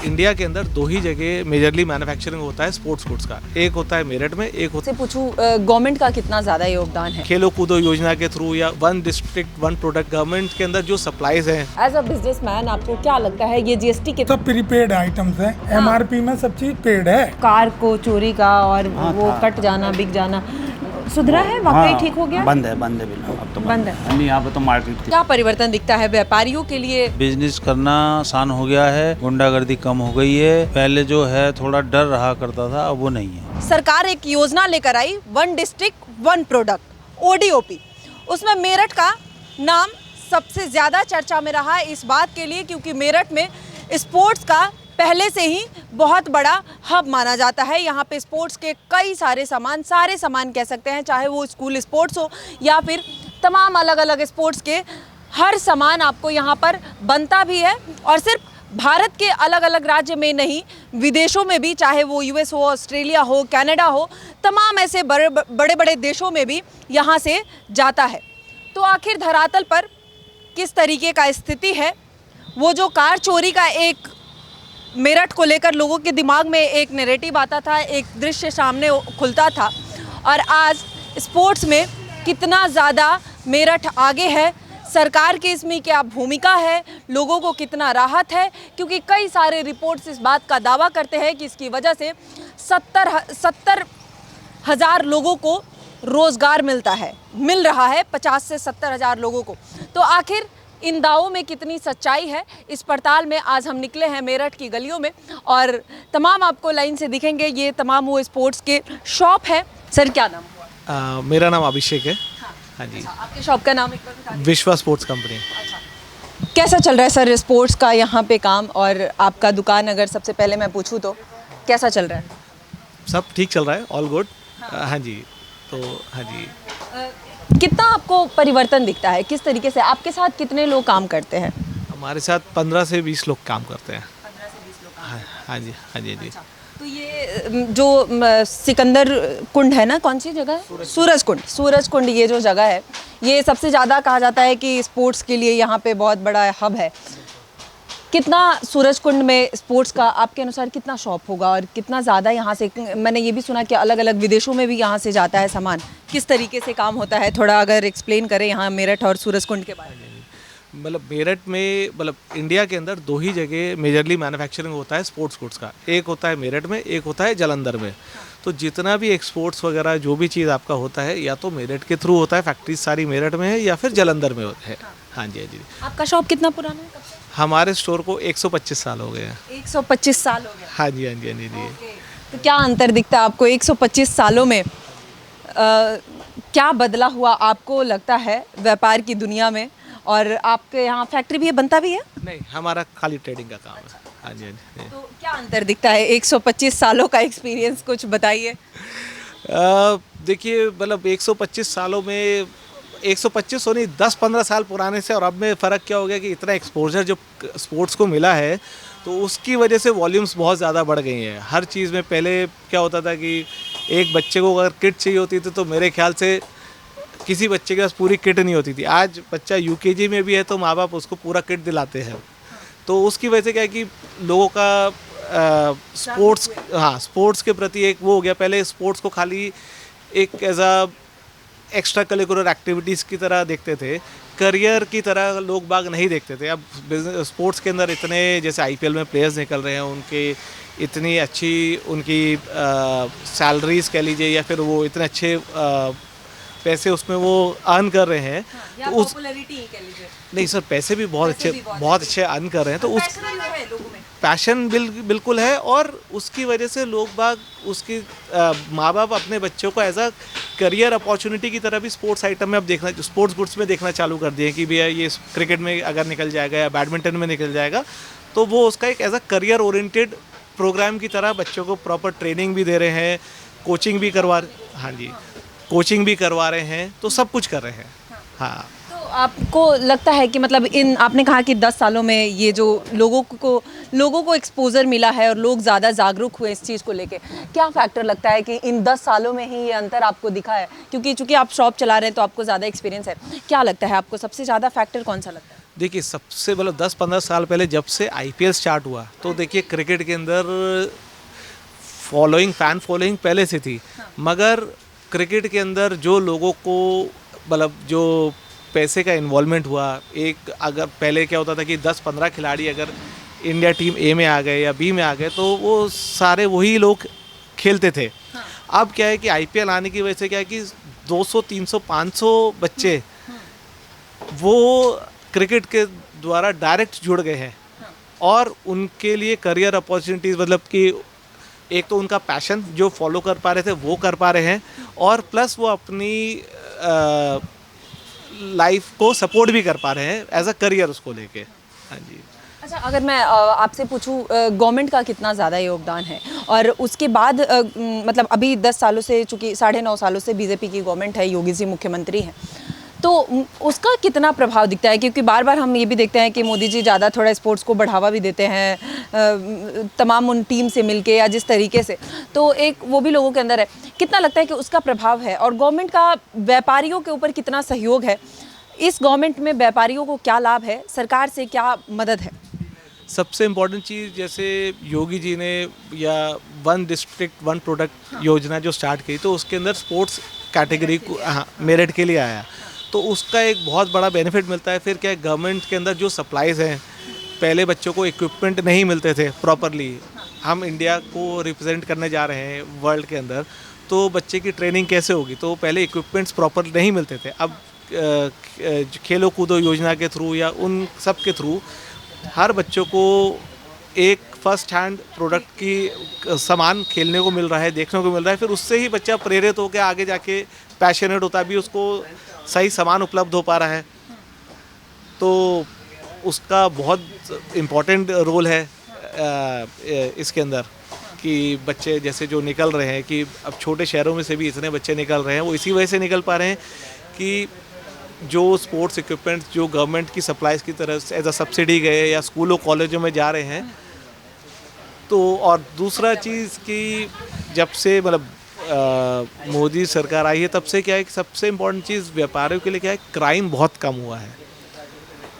India के अंदर दो ही जगह मेजरली मैन्युफैक्चरिंग होता है स्पोर्ट्स गुड्स का। एक होता है मेरठ में, एक होता से पूछूं गवर्नमेंट का कितना ज़्यादा योगदान है? खेलो कूदो योजना के थ्रू या one district one product government के अंदर जो सप्लाईज हैं। एज अ बिजनेसमैन आपको क्या लगता है ये जीएसटी के सब प्रीपेड आइटम्स है, एमआरपी में सब चीज पेड है। कार को चोरी का और वो कट जाना बिक जाना सुधरा है? वाकई ठीक हो गया? बंद है बिल्कुल। अब तो बंद है। नहीं, यहाँ पे तो मार्केट क्या परिवर्तन दिखता है व्यापारियों के लिए? बिजनेस करना आसान हो गया है, गुंडागर्दी कम हो गई है। पहले जो है थोड़ा डर रहा करता था, अब वो नहीं है। सरकार एक योजना लेकर आई, one district one product ODOP। उसमें मेरठ का नाम सबसे ज़्यादा चर्चा में रहा इस बात के लिए क्योंकि मेरठ में स्पोर्ट्स का पहले से ही बहुत बड़ा हब माना जाता है। यहाँ पे स्पोर्ट्स के कई सारे सामान कह सकते हैं, चाहे वो स्कूल स्पोर्ट्स हो या फिर तमाम अलग अलग स्पोर्ट्स के हर सामान आपको यहाँ पर बनता भी है। और सिर्फ भारत के अलग अलग राज्य में नहीं, विदेशों में भी, चाहे वो US हो, ऑस्ट्रेलिया हो, कनाडा हो, तमाम ऐसे बड़े बड़े देशों में भी यहाँ से जाता है। तो आखिर धरातल पर किस तरीके का स्थिति है? वो जो कार चोरी का एक मेरठ को लेकर लोगों के दिमाग में एक नैरेटिव आता था, एक दृश्य सामने खुलता था, और आज स्पोर्ट्स में कितना ज़्यादा मेरठ आगे है, सरकार की इसमें क्या भूमिका है, लोगों को कितना राहत है, क्योंकि कई सारे रिपोर्ट्स इस बात का दावा करते हैं कि इसकी वजह से 70,000 लोगों को रोज़गार मिल रहा है 50 से 70,000 लोगों को। तो आखिर इन दावों में कितनी सच्चाई है, इस पड़ताल में आज हम निकले हैं मेरठ की गलियों में और तमाम आपको लाइन से दिखेंगे। ये तमाम वो स्पोर्ट्स के शॉप है। सर क्या नाम हुआ? मेरा नाम अभिषेक है। हाँ जी। आपके शॉप का नाम एक बार बता दीजिए। विश्वा स्पोर्ट्स कंपनी। कैसा चल रहा है सर स्पोर्ट्स का यहाँ पे काम, और आपका दुकान अगर सबसे पहले मैं पूछूँ तो कैसा चल रहा है? सब ठीक चल रहा है, ऑल गुड। हाँ जी। तो हाँ जी, कितना आपको परिवर्तन दिखता है? किस तरीके से आपके साथ कितने लोग काम करते हैं? हमारे साथ 15 से 20 लोग काम करते हैं। 15 से 20 लोग। हाँ जी, हाँ जी जी। तो ये जो सिकंदर कुंड है ना, कौन सी जगह है? सूरज कुंड ये जो जगह है, ये सबसे ज़्यादा कहा जाता है कि स्पोर्ट्स के लिए यहाँ पे बहुत बड़ा हब है। कितना सूरज कुंड में स्पोर्ट्स का आपके अनुसार कितना शॉप होगा, और कितना ज़्यादा यहाँ से, मैंने ये भी सुना कि अलग अलग विदेशों में भी यहाँ से जाता है सामान, किस तरीके से काम होता है? थोड़ा अगर एक्सप्लेन करें यहाँ मेरठ और सूरज कुंड के बारे में। मतलब मेरठ में, मतलब इंडिया के अंदर दो ही जगह मेजरली मैन्युफैक्चरिंग होता है स्पोर्ट्स गुड्स का। एक होता है मेरठ में, एक होता है जालंधर में। तो जितना भी एक्सपोर्ट्स वगैरह जो भी चीज़ आपका होता है, या तो मेरठ के थ्रू होता है, फैक्ट्रीज सारी मेरठ में है, या फिर जालंधर में है। हाँ जी, हाँ जी। आपका शॉप कितना पुराना है? कब से? हमारे स्टोर को 125 साल हो गए हैं। 125 साल हो गए। हाँ जी, हाँ जी, हाँ जी जी। तो क्या अंतर दिखता है आपको 125 सालों में? क्या बदला हुआ आपको लगता है व्यापार की दुनिया में? और आपके यहाँ फैक्ट्री भी है, बनता भी है? नहीं, हमारा खाली ट्रेडिंग का काम है। हाँ जी, हाँ जी। तो क्या अंतर दिखता है? 125 सालों का एक्सपीरियंस कुछ बताइए। देखिए, मतलब 125 सालों में 125 नहीं, 10-15 साल पुराने से और अब में फ़र्क क्या हो गया कि इतना एक्सपोजर जो स्पोर्ट्स को मिला है, तो उसकी वजह से वॉल्यूम्स बहुत ज़्यादा बढ़ गई हैं हर चीज़ में। पहले क्या होता था कि एक बच्चे को अगर किट चाहिए होती थी तो मेरे ख्याल से किसी बच्चे के पास पूरी किट नहीं होती थी। आज बच्चा UKG में भी है तो माँ बाप उसको पूरा किट दिलाते हैं। तो उसकी वजह से क्या है कि लोगों का स्पोर्ट्स के प्रति एक वो हो गया। पहले स्पोर्ट्स को खाली एक as a extracurricular activities की तरह देखते थे, करियर की तरह लोग बाग नहीं देखते थे। अब बिजनेस स्पोर्ट्स के अंदर इतने, जैसे IPL में प्लेयर्स निकल रहे हैं, उनके इतनी अच्छी उनकी सैलरीज कह लीजिए, या फिर वो इतने अच्छे पैसे उसमें वो अर्न कर रहे हैं। या तो उस पॉपुलैरिटी कह लीजिए। नहीं सर, पैसे भी बहुत अच्छे अर्न कर रहे हैं। तो उस पैशन भी है लोगों में। पैशन बिल्कुल है, और उसकी वजह से लोग बाग उसकी माँ बाप अपने बच्चों को एज अ करियर अपॉर्चुनिटी की तरह भी स्पोर्ट्स आइटम में अब देखना, स्पोर्ट्स गुड्स में देखना चालू कर दिए कि भैया ये क्रिकेट में अगर निकल जाएगा या बैडमिंटन में निकल जाएगा, तो वो उसका एक as a career oriented programme की तरह बच्चों को प्रॉपर ट्रेनिंग भी दे रहे हैं, कोचिंग भी करवा रहे हैं, तो सब कुछ कर रहे हैं। हाँ। तो आपको लगता है कि मतलब इन, आपने कहा कि 10 सालों में ये जो लोगों को एक्सपोजर मिला है और लोग ज़्यादा जागरूक हुए इस चीज़ को लेके, क्या फैक्टर लगता है कि इन 10 सालों में ही ये अंतर आपको दिखा है? क्योंकि चूंकि आप शॉप चला रहे हैं तो आपको ज़्यादा एक्सपीरियंस है। क्या लगता है आपको सबसे ज़्यादा फैक्टर कौन सा लगता है? देखिए सबसे मतलब 10-15 साल पहले जब से आईपीएल स्टार्ट हुआ तो देखिए क्रिकेट के अंदर फैन फॉलोइंग पहले से थी, मगर क्रिकेट के अंदर जो लोगों को मतलब जो पैसे का इन्वॉल्वमेंट हुआ, एक अगर पहले क्या होता था कि 10-15 खिलाड़ी अगर इंडिया टीम ए में आ गए या बी में आ गए तो वो सारे वही लोग खेलते थे। अब क्या है कि आईपीएल आने की वजह से क्या है कि 200, 300, 500 बच्चे वो क्रिकेट के द्वारा डायरेक्ट जुड़ गए हैं और उनके लिए करियर अपॉर्चुनिटीज़ मतलब कि एक तो उनका पैशन जो फॉलो कर पा रहे थे वो कर पा रहे हैं और प्लस वो अपनी लाइफ को सपोर्ट भी कर पा रहे हैं एज अ करियर उसको लेके। हाँ जी। अच्छा, अगर मैं आपसे पूछूं गवर्नमेंट का कितना ज़्यादा योगदान है और उसके बाद मतलब अभी 10 सालों से, चूँकि 9.5 सालों से बीजेपी की गवर्नमेंट है, योगी जी मुख्यमंत्री हैं, तो उसका कितना प्रभाव दिखता है? क्योंकि बार बार हम ये भी देखते हैं कि मोदी जी ज़्यादा थोड़ा स्पोर्ट्स को बढ़ावा भी देते हैं तमाम उन टीम से मिलके या जिस तरीके से, तो एक वो भी लोगों के अंदर है। कितना लगता है कि उसका प्रभाव है और गवर्नमेंट का व्यापारियों के ऊपर कितना सहयोग है? इस गवर्नमेंट में व्यापारियों को क्या लाभ है, सरकार से क्या मदद है? सबसे इम्पोर्टेंट चीज़ जैसे योगी जी ने या वन डिस्ट्रिक्ट वन प्रोडक्ट योजना जो स्टार्ट की तो उसके अंदर स्पोर्ट्स कैटेगरी को मेरिट के लिए आया तो उसका एक बहुत बड़ा बेनिफिट मिलता है। फिर क्या है, गवर्नमेंट के अंदर जो सप्लाईज़ हैं, पहले बच्चों को इक्विपमेंट नहीं मिलते थे प्रॉपरली, हम इंडिया को रिप्रेजेंट करने जा रहे हैं वर्ल्ड के अंदर, तो बच्चे की ट्रेनिंग कैसे होगी? तो पहले इक्विपमेंट्स प्रॉपर नहीं मिलते थे। अब खेलो कूदो योजना के थ्रू या उन सब के थ्रू हर बच्चों को एक फर्स्ट हैंड प्रोडक्ट की सामान खेलने को मिल रहा है, देखने को मिल रहा है। फिर उससे ही बच्चा प्रेरित होकर आगे जाके पैशनेट होता भी, उसको सही सामान उपलब्ध हो पा रहा है, तो उसका बहुत इम्पोर्टेंट रोल है इसके अंदर कि बच्चे जैसे जो निकल रहे हैं कि अब छोटे शहरों में से भी इतने बच्चे निकल रहे हैं, वो इसी वजह से निकल पा रहे हैं कि जो स्पोर्ट्स इक्विपमेंट्स जो गवर्नमेंट की सप्लाईज की तरफ से एज अ सब्सिडी गए या स्कूलों कॉलेजों में जा रहे हैं। तो और दूसरा चीज़ कि जब से मतलब मोदी सरकार आई है तब से क्या है कि सबसे इम्पोर्टेंट चीज़ व्यापारियों के लिए क्या है, क्राइम बहुत कम हुआ है,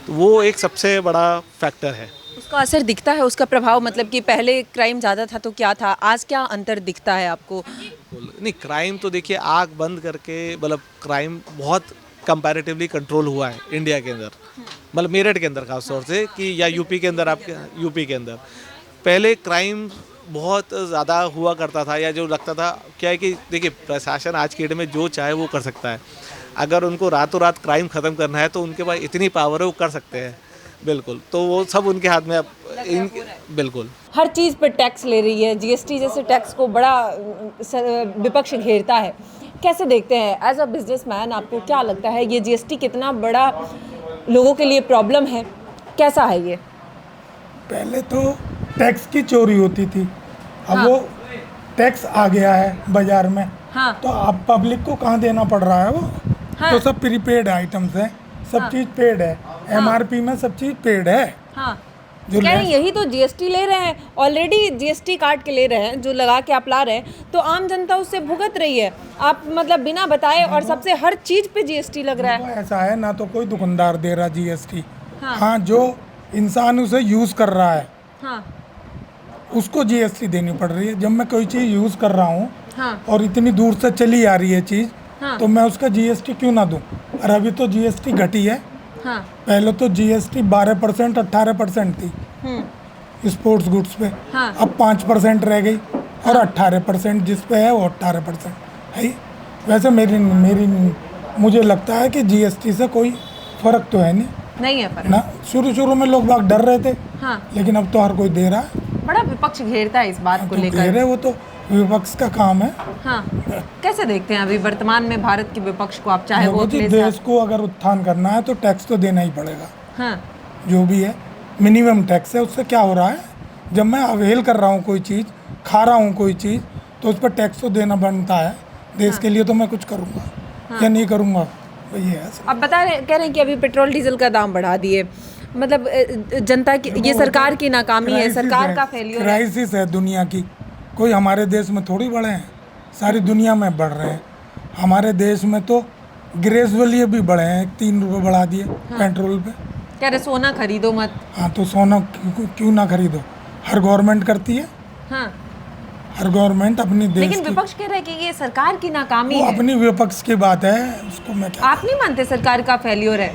तो वो एक सबसे बड़ा फैक्टर है। उसका असर दिखता है, उसका प्रभाव, मतलब कि पहले क्राइम ज़्यादा था तो क्या था, आज क्या अंतर दिखता है आपको? नहीं, क्राइम तो देखिए आँख बंद करके मतलब क्राइम बहुत कंपैरेटिवली कंट्रोल हुआ है इंडिया के अंदर, मतलब मेरठ के अंदर खास तौर से कि या यूपी के अंदर, आपके यूपी के अंदर पहले क्राइम बहुत ज़्यादा हुआ करता था, या जो लगता था क्या है कि देखिए प्रशासन आज की डेट में जो चाहे वो कर सकता है। अगर उनको रातों रात क्राइम ख़त्म करना है तो उनके पास इतनी पावर है, वो कर सकते हैं बिल्कुल, तो वो सब उनके हाथ में अब बिल्कुल। हर चीज़ पर टैक्स ले रही है, जीएसटी जैसे टैक्स को बड़ा विपक्ष घेरता है। कैसे देखते हैं एज अ बिजनेसमैन, आपको क्या लगता है ये जीएसटी कितना बड़ा लोगों के लिए प्रॉब्लम है, कैसा है ये? पहले तो टैक्स की चोरी होती थी, अब हाँ। वो टैक्स आ गया है बाजार में, हाँ। तो अब पब्लिक को कहाँ देना पड़ रहा है वो? हाँ। तो सब प्रीपेड आइटम्स हैं, सब चीज़ पेड है, एमआरपी में सब चीज़ पेड है। हाँ, जो कह रहे हैं यही तो जीएसटी ले रहे हैं, ऑलरेडी जीएसटी काट के ले रहे हैं, जो लगा के आप ला रहे हैं, तो आम जनता उससे भुगत रही है। आप मतलब बिना बताए और सबसे हर चीज़ पे जीएसटी लग रहा है। ऐसा है ना, तो कोई दुकानदार दे रहा जीएसटी, हाँ। हाँ जो इंसान उसे यूज़ कर रहा है हाँ। उसको जीएसटी देनी पड़ रही है। जब मैं कोई चीज़ यूज़ कर रहा हूँ हाँ। और इतनी दूर से चली आ रही है चीज़, हाँ। तो मैं उसका जीएसटी क्यों ना दूँ? और अभी तो जीएसटी घटी है, हाँ। पहले तो जीएसटी 12% 18% थी स्पोर्ट्स गुड्स पे, हाँ। अब 5% रह गई और 18% जिस पे है वो 18% है ही। वैसे मुझे लगता है कि जीएसटी से कोई फ़र्क तो है नहीं है पर ना। शुरू में लोग बाग डर रहे थे, हाँ। लेकिन अब तो हर कोई दे रहा है। बड़ा विपक्ष घेरता है इस बात को तो लेकर। घेरे, वो तो विपक्ष का काम है। हाँ, कैसे देखते हैं अभी वर्तमान में भारत के विपक्ष को आप, चाहे वो देखो जी, अपने देश को अगर उत्थान करना है तो टैक्स तो देना ही पड़ेगा, हाँ। जो भी है मिनिमम टैक्स है। उससे क्या हो रहा है, जब मैं अवेल कर रहा हूँ कोई चीज़, खा रहा हूँ कोई चीज़, तो उस पर टैक्स तो देना बनता है। देश के लिए तो मैं कुछ करूँगा या नहीं करूँगा, वही है। अब कह रहे हैं कि अभी पेट्रोल डीजल का दाम बढ़ा दिए, मतलब जनता की, ये सरकार की नाकामी है, सरकार का फेलियर है। क्राइसिस है दुनिया की, कोई हमारे देश में थोड़ी बढ़े हैं, सारी दुनिया में बढ़ रहे हैं। हमारे देश में तो ग्रेजुअली भी बढ़े हैं, 3 रुपये बढ़ा दिए पेट्रोल पे। कह रहे सोना खरीदो मत। हाँ तो सोना क्यों ना खरीदो, हर गवर्नमेंट करती है, हाँ, हर गवर्नमेंट अपनी देश लेकिन की, विपक्ष कह रहा है कि ये सरकार की नाकामी वो है। अपनी विपक्ष की बात है, उसको मैं क्या, आप नहीं मानते सरकार का फेल्योर है?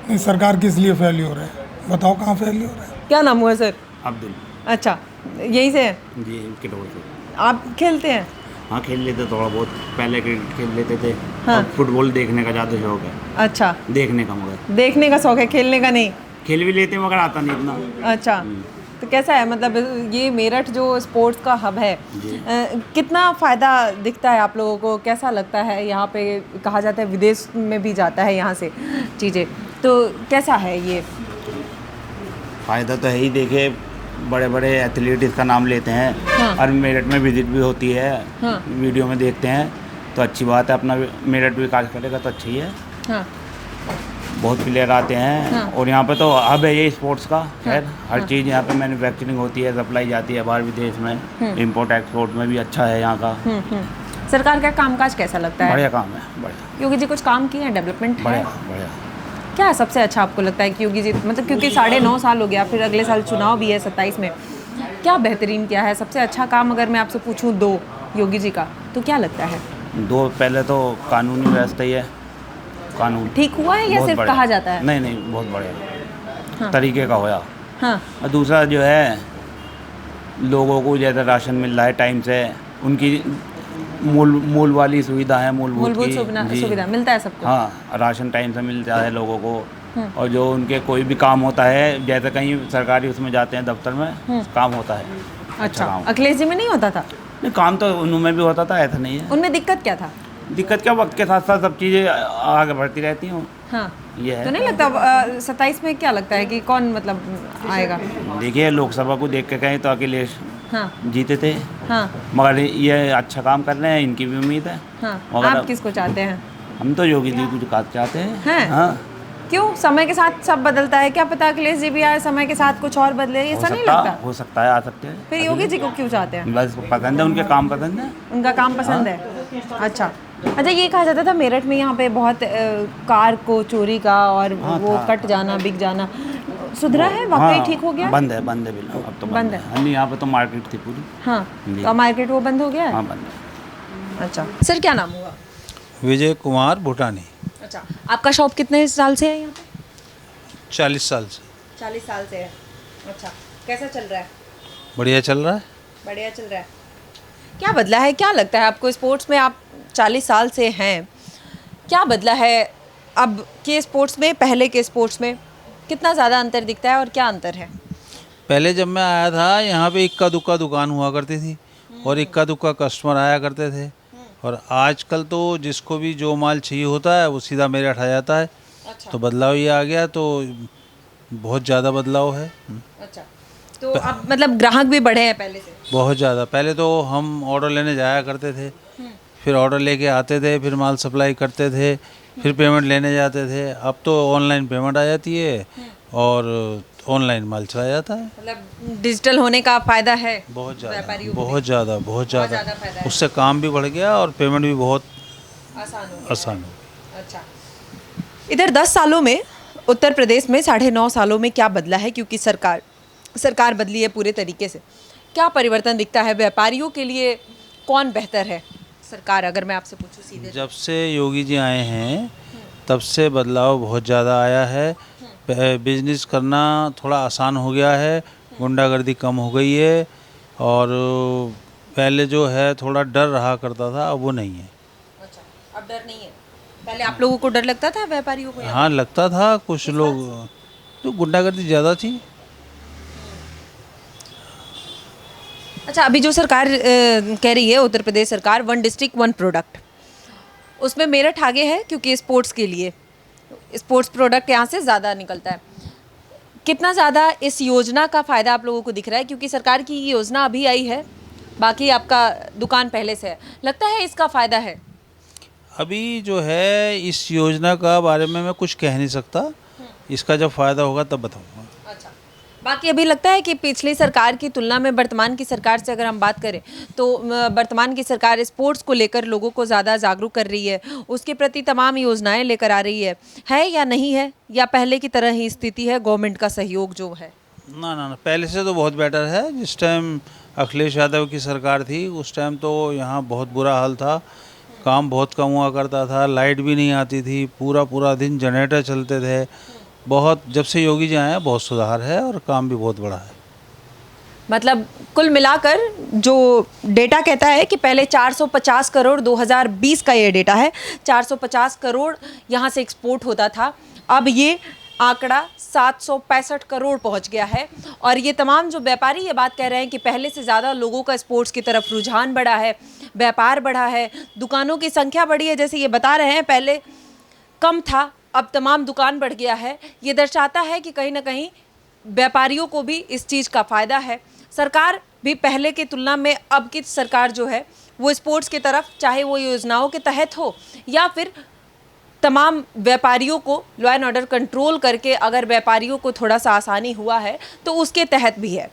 नहीं सरकार किस लिए फेल्योर है, बताओ कहाँ फेल्योर है। क्या नाम हुआ सर? अब्दुल अच्छा, यही से है? जी किटोल से। आप खेलते हैं? हाँ खेल लेते थोड़ा बहुत, पहले क्रिकेट खेल लेते थे। हाँ। अब फुटबॉल देखने का ज़्यादा शौक है, अच्छा, देखने का, मगर देखने का शौक है, खेलने का नहीं? खेल भी लेते हैं मगर आता नहीं इतना। अच्छा, तो कैसा है मतलब ये मेरठ जो स्पोर्ट्स का हब है, कितना फ़ायदा दिखता है आप लोगों को? कैसा लगता है यहाँ पे? कहा जाता है विदेश में भी जाता है यहाँ से चीज़ें, तो कैसा है ये? फ़ायदा तो है ही, देखे बड़े बड़े एथलीट इसका नाम लेते हैं। हाँ। और मेरठ में विजिट भी होती है। हाँ। वीडियो में देखते हैं तो अच्छी बात है, अपना मेरठ विकास करेगा तो अच्छी है। हाँ, बहुत प्लेयर आते हैं। हाँ। और यहाँ पे तो हब है ये स्पोर्ट्स का। खैर हर चीज़ यहाँ पे मैन्युफैक्चरिंग होती है, सप्लाई जाती है बाहर विदेश में, इंपोर्ट एक्सपोर्ट में भी अच्छा है यहाँ का। सरकार का कामकाज कैसा लगता है? बढ़िया काम है, बढ़िया योगी जी कुछ काम किए हैं, डेवलपमेंट है? बढ़िया बढ़िया। क्या सबसे अच्छा आपको लगता है कि योगी जी, मतलब क्योंकि 9.5 साल हो गया, फिर अगले साल चुनाव भी है 27 में, क्या बेहतरीन किया है? सबसे अच्छा काम अगर मैं आपसे पूछूं दो योगी जी का, तो क्या लगता है? दो, पहले तो कानूनी व्यवस्था ही है, कानून ठीक हुआ है या बहुत सिर्फ बढ़िया। कहा जाता है? नहीं बहुत बढ़िया हाँ। तरीके का होया। हाँ, और दूसरा जो है, लोगों को ज़्यादा राशन मिल रहा है टाइम से, उनकी मूल वाली सुविधा है, मूलभूत की। जी। सुविधा मिलता है सबको। हाँ, राशन टाइम से मिलता है लोगों को। और जो उनके कोई भी काम होता है, जैसे कहीं सरकारी उसमें जाते हैं दफ्तर में, काम होता है। अच्छा, काम। अखिलेश जी में नहीं होता था? नहीं, काम तो उनमें भी होता था, ऐसा नहीं है। उनमें दिक्कत क्या था? दिक्कत क्या, वक्त के साथ साथ सब चीज़ें आगे बढ़ती रहती हूँ, हाँ, ये है। तो नहीं लगता 27 में क्या लगता है कि कौन मतलब आएगा? देखिए, लोकसभा को देख के कहें तो अखिलेश हाँ, जीते थे, हाँ, मगर ये अच्छा काम कर रहे हैं, इनकी भी उम्मीद है। हाँ। मगर आप अब किसको चाहते हैं? हम तो योगी जी को चाहते हैं। हैं? हाँ, क्यों? समय के साथ सब बदलता है, क्या पता अखिलेश जी भी आए समय के साथ कुछ और बदले, ऐसा नहीं लगता? हो सकता है, आ सकते हैं। फिर योगी जी को क्यों चाहते हैं? बस पसंद है, उनके काम पसंद है। उनका काम पसंद है? अच्छा, ये कहा जाता था मेरठ में यहाँ पे बहुत कार को चोरी का और वो कट जाना, बिक जाना, सुधरा है? वाकई ठीक हो गया? बंद है बिल्कुल, अब तो बंद है। हाँ, नहीं, यहाँ पे तो मार्केट थी पूरी। हाँ, जी। तो मार्केट वो बंद हो गया है? हाँ, बंद है। अच्छा सर, क्या नाम हुआ? विजय कुमार भूटानी। अच्छा, आपका शॉप कितने साल से है यहाँ पे? 40 साल से। 40 साल से है। अच्छा, कैसा चल रहा है? बढ़िया चल रहा है। बढ़िया चल रहा है। क्या बदला है, क्या लगता है आपको स्पोर्ट्स में? आप 40 साल से हैं, क्या बदला है अब के स्पोर्ट्स में, पहले के स्पोर्ट्स में? कितना ज़्यादा अंतर दिखता है और क्या अंतर है? पहले जब मैं आया था यहाँ पे इक्का दुक्का दुकान हुआ करती थी और इक्का दुक्का कस्टमर आया करते थे, और आजकल तो जिसको भी जो माल चाहिए होता है वो सीधा मेरठ आ जाता है। अच्छा। तो बदलाव ये आ गया, तो बहुत ज़्यादा बदलाव है। अच्छा, तो अब मतलब ग्राहक भी बढ़े हैं पहले से? बहुत ज़्यादा। पहले तो हम ऑर्डर लेने जाया करते थे, फिर ऑर्डर लेके आते थे, फिर माल सप्लाई करते थे, फिर पेमेंट लेने जाते थे। अब तो ऑनलाइन पेमेंट आ जाती है और ऑनलाइन माल चला जाता है। मतलब डिजिटल होने का फायदा है बहुत ज़्यादा, व्यापारियों को? बहुत ज़्यादा, बहुत ज़्यादा ज़्यादा। फायदा है। उससे काम भी बढ़ गया और पेमेंट भी बहुत आसान हो गया। आसान हो गया। अच्छा, इधर 10 सालों में, उत्तर प्रदेश में 9.5 सालों में क्या बदला है? क्योंकि सरकार बदली है पूरे तरीके से। क्या परिवर्तन दिखता है? व्यापारियों के लिए कौन बेहतर है सरकार, अगर मैं आपसे पूछूं सीधे? जब से योगी जी आए हैं तब से बदलाव बहुत ज़्यादा आया है। बिजनेस करना थोड़ा आसान हो गया है, गुंडागर्दी कम हो गई है, और पहले जो है थोड़ा डर रहा करता था, अब वो नहीं है। अच्छा, अब डर नहीं है? पहले आप लोगों को डर लगता था व्यापारियों को? हाँ, लगता था। कुछ लोग तो गुंडागर्दी ज़्यादा थी। अच्छा, अभी जो सरकार कह रही है, उत्तर प्रदेश सरकार, 1 डिस्ट्रिक्ट 1 प्रोडक्ट, उसमें मेरठ आगे है क्योंकि स्पोर्ट्स के लिए स्पोर्ट्स प्रोडक्ट यहाँ से ज़्यादा निकलता है। कितना ज़्यादा इस योजना का फ़ायदा आप लोगों को दिख रहा है? क्योंकि सरकार की ये योजना अभी आई है, बाकी आपका दुकान पहले से है, लगता है इसका फ़ायदा है? अभी जो है इस योजना का बारे में मैं कुछ कह नहीं सकता, इसका जब फ़ायदा होगा तब बताऊँगा। अच्छा, बाकी अभी लगता है कि पिछली सरकार की तुलना में वर्तमान की सरकार से अगर हम बात करें तो वर्तमान की सरकार स्पोर्ट्स को लेकर लोगों को ज़्यादा जागरूक कर रही है, उसके प्रति तमाम योजनाएं लेकर आ रही है या नहीं है, या पहले की तरह ही स्थिति है, गवर्नमेंट का सहयोग जो है? ना ना ना, पहले से तो बहुत बेटर है। जिस टाइम अखिलेश यादव की सरकार थी उस टाइम तो यहाँ बहुत बुरा हाल था, काम बहुत कम हुआ करता था, लाइट भी नहीं आती थी, पूरा पूरा दिन जनरेटर चलते थे। बहुत, जब से योगी जी आए हैं बहुत सुधार है और काम भी बहुत बड़ा है। मतलब कुल मिलाकर जो डेटा कहता है कि पहले 450 करोड़ 2020 का ये डेटा है, 450 करोड़ यहाँ से एक्सपोर्ट होता था, अब ये आंकड़ा 765 करोड़ पहुंच गया है। और ये तमाम जो व्यापारी ये बात कह रहे हैं कि पहले से ज़्यादा लोगों का स्पोर्ट्स की तरफ रुझान बढ़ा है, व्यापार बढ़ा है, दुकानों की संख्या बढ़ी है, जैसे ये बता रहे हैं पहले कम था अब तमाम दुकान बढ़ गया है। ये दर्शाता है कि कहीं ना कहीं व्यापारियों को भी इस चीज़ का फ़ायदा है। सरकार भी पहले की तुलना में अब की सरकार जो है वो स्पोर्ट्स की तरफ, चाहे वो योजनाओं के तहत हो या फिर तमाम व्यापारियों को लॉ एंड ऑर्डर कंट्रोल करके अगर व्यापारियों को थोड़ा सा आसानी हुआ है तो उसके तहत भी है।